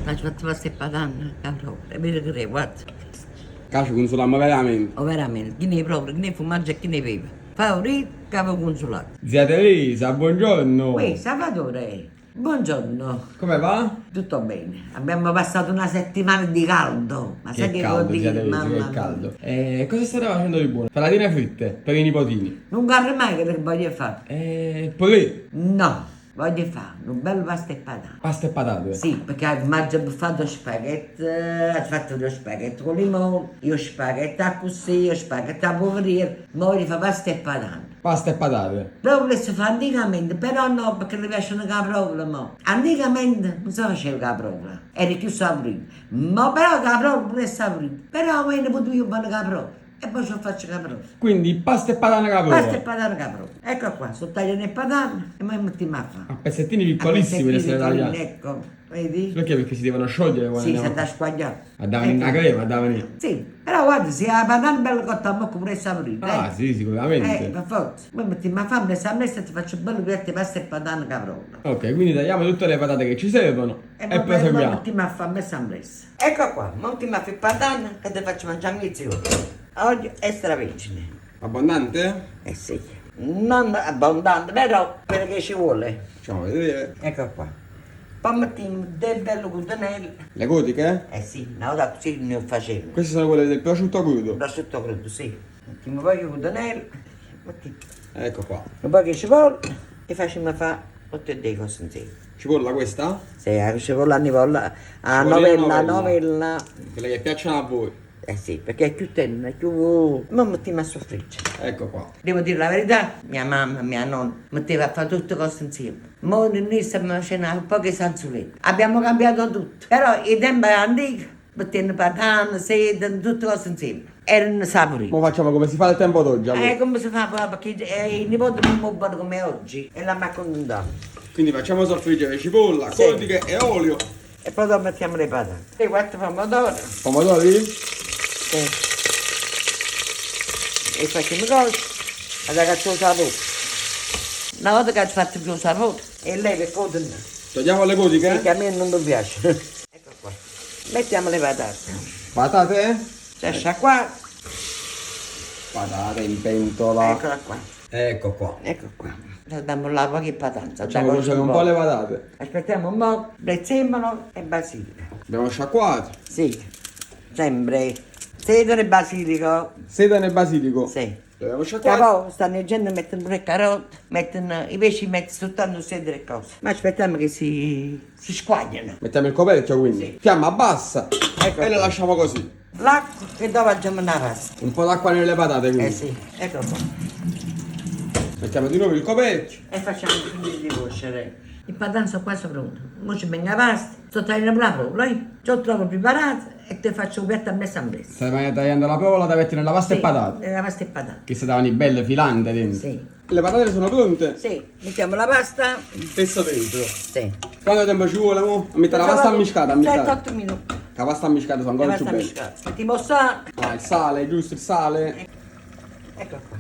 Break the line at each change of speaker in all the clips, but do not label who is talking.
Ma ci fatto queste patate, caprò, e mi crede, guarda.
Cacio consoliamo veramente.
O veramente, chi ne proprio, chi ne formaggio e chi ne pepe. Favorito, capo consolato.
Zia Teresa, buongiorno.
Uè, Salvatore, buongiorno.
Come va?
Tutto bene. Abbiamo passato una settimana di caldo. Ma sai
Che
che
caldo,
vuol
zia
dire,
Teresa,
mamma
che
mia?
caldo. Cosa state facendo di buono? Patatine fritte per i nipotini.
Non guarda mai che le voglio fare.
Poi
No, voglio fare un bel pasta e patate.
pasta e patate.
Sì, perché il ho fatto spaghetti, ha fatto lo spaghetti con limone, io spaghetti a così, io spaghetti a poverire, ma voglio fare pasta e patate.
Pasta e patate.
Proprio si fa anticamente, però no, perché le piacciono la provola, mo. Anticamente non si faceva la provola, era più saporito. Ma però la provola pure è saporito, però me ne potevo io fare la provola. E poi ci faccio la provola.
Quindi pasta e patate caprò.
Basta e patate la provola. Ecco qua, sto tagliando le patate e poi mettiamo a fare.
A pezzettini piccolissimi le siete tagliate.
Ecco, vedi?
Perché? Perché si devono sciogliere quando
Sì, si
andiamo
da squagliare.
a dare una crema, a dare.
Sì, però guarda, se la patata bella cotta, ma pure saporita.
Ah, sì, sicuramente.
Per forza. Poi mettiamo a fame, se a me ti faccio bello piatto di pasta e patate caprona.
Ok, quindi tagliamo tutte le patate che ci servono e
poi
proseguiamo.
mettiamo a fame sambressa. Ecco qua, mettiamo a fare patate che ti faccio mangiare mezz'ora. Oggi è stravergine.
Abbondante?
Eh sì, non abbondante, però quello che ci vuole.
Facciamo vedere.
Ecco qua. Poi mettiamo del bello cutanello.
Le gotiche?
Eh sì, una volta così ne facevo.
Queste sono quelle del prosciutto crudo.
Prosciutto crudo, sì. Mettiamo poi il cutanello. Mettiamo
Ecco qua.
un po' di cipolla e facciamo fare tutte le cose insieme.
Cipolla questa?
Sì, la cipolla a novella, a
Cipollina
novella.
Quelle che piacciono a voi.
Eh sì, perché è più tenera, è più... Ma mettiamo a soffriggere.
Ecco qua.
Devo dire la verità, mia mamma, mia nonna metteva a fare tutte cose insieme. Ma noi stiamo facendo un po' di sanzuletti. Abbiamo cambiato tutto. Però i tempi antichi mettevano patate, sede, tutte cose insieme. Erano saporiti.
Ora facciamo come si fa al tempo d'oggi. Allora.
Come si fa? Perché i nipoti non buoni come oggi. E la mi accontentiamo.
Quindi facciamo soffriggere cipolla,
Sì.
gotiche e olio.
E poi dopo mettiamo le patate. E quattro pomodori.
Pomodori?
E facciamo cose. Ad agacciare il sapore. Una volta che hai fatto più sapore, e lei per coda.
Togliamo le gotiche?
Che a me non mi piace. Ecco qua. Mettiamo le patate.
Patate?
C'è sciacquato.
Patate in pentola.
Eccola qua.
Ecco qua.
Ecco qua. Abbiamo là poche patate.
Facciamo cuocere un po' le patate.
Aspettiamo un po', prezzemolo e basilico.
Abbiamo sciacquato.
Sì, sempre. Sedano e basilico.
Sedano e basilico.
Sì.
Abbiamo sciacquato.
Capo, stanno gente mettono pure carote, mettono, i pesci mettono soltanto sedere e cose. Ma aspettiamo che si squagliano.
Mettiamo il coperchio quindi.
Sì.
Fiamma bassa.
Ecco
E le
qua.
lasciamo così.
L'acqua e dopo facciamo una pasta.
Un po' d'acqua nelle patate quindi.
Eh sì, ecco qua.
Mettiamo di nuovo il coperchio.
E facciamo finire di cuocere. Il patate sono quasi pronto. Ora ci venga la pasta, sto tagliando la provola, ci ho trovato preparato e ti faccio un piatto a me sambressa.
Stai tagliando la provola da mettere nella pasta e patate.
La pasta e patate.
Che si davano i belle filante dentro.
Sì.
Le patate sono pronte?
Sì, mettiamo la pasta.
Stesso dentro.
Sì.
Quanto tempo ci vuole mo? A mettere la pasta ammiscata, ammiscata.
7-8 minuti.
La pasta ammiscata sono
La
ancora più
pasta
belle.
miscata. Mettiamo sale.
Ah, il sale, giusto il sale.
Ecco qua.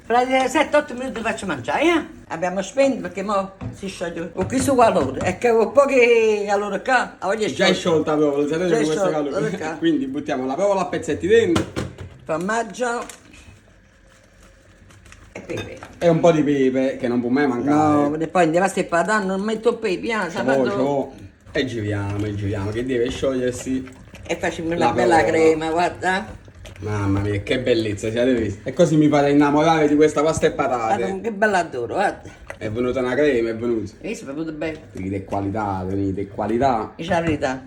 Fra 7-8 minuti faccio mangiare, eh? Abbiamo spento perché mo si scioglie. Con questo calore, e che con pochi calore qua, la voglio
Già è sciolta la provola, sapete
Già è
con questo
sciolta,
calore.
ecco.
Quindi buttiamo la provola a pezzetti dentro
Formaggio e pepe.
e un po' di pepe che non può mai mancare.
No, e poi andiamo a steppare, non metto pepe,
Ciao. E giriamo, che deve sciogliersi.
E facciamo
La
una bella
provola.
crema, guarda.
Mamma mia, che bellezza, siete visti? E così mi fate innamorare di questa pasta e
Guarda
patate.
che bella adoro, guarda.
È venuta una crema, è venuta.
Hai visto, è venuto bene.
Venite qualità, venite qualità.
Dice la verità.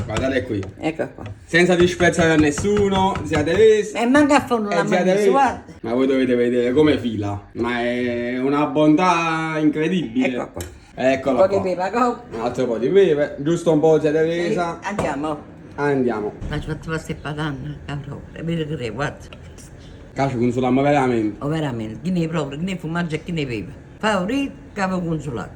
Guardate qui.
Ecco qua.
Senza disprezzare a nessuno, zia Teresa.
E manca a fare una
zia
manina,
Teresa.
guarda.
Ma voi dovete vedere come fila. Ma è una bontà incredibile.
Ecco qua.
Eccola
Un po'
qua.
di pepe, go.
Un altro po' di pepe, giusto un po' zia Teresa.
Andiamo.
Andiamo.
Ma ci fatto queste patate, caprò, e mi crede, guarda.
Cacio consoliamo veramente.
O veramente, chi ne proprio, chi ne formaggio e chi ne pepe. Favorito, capo consolato.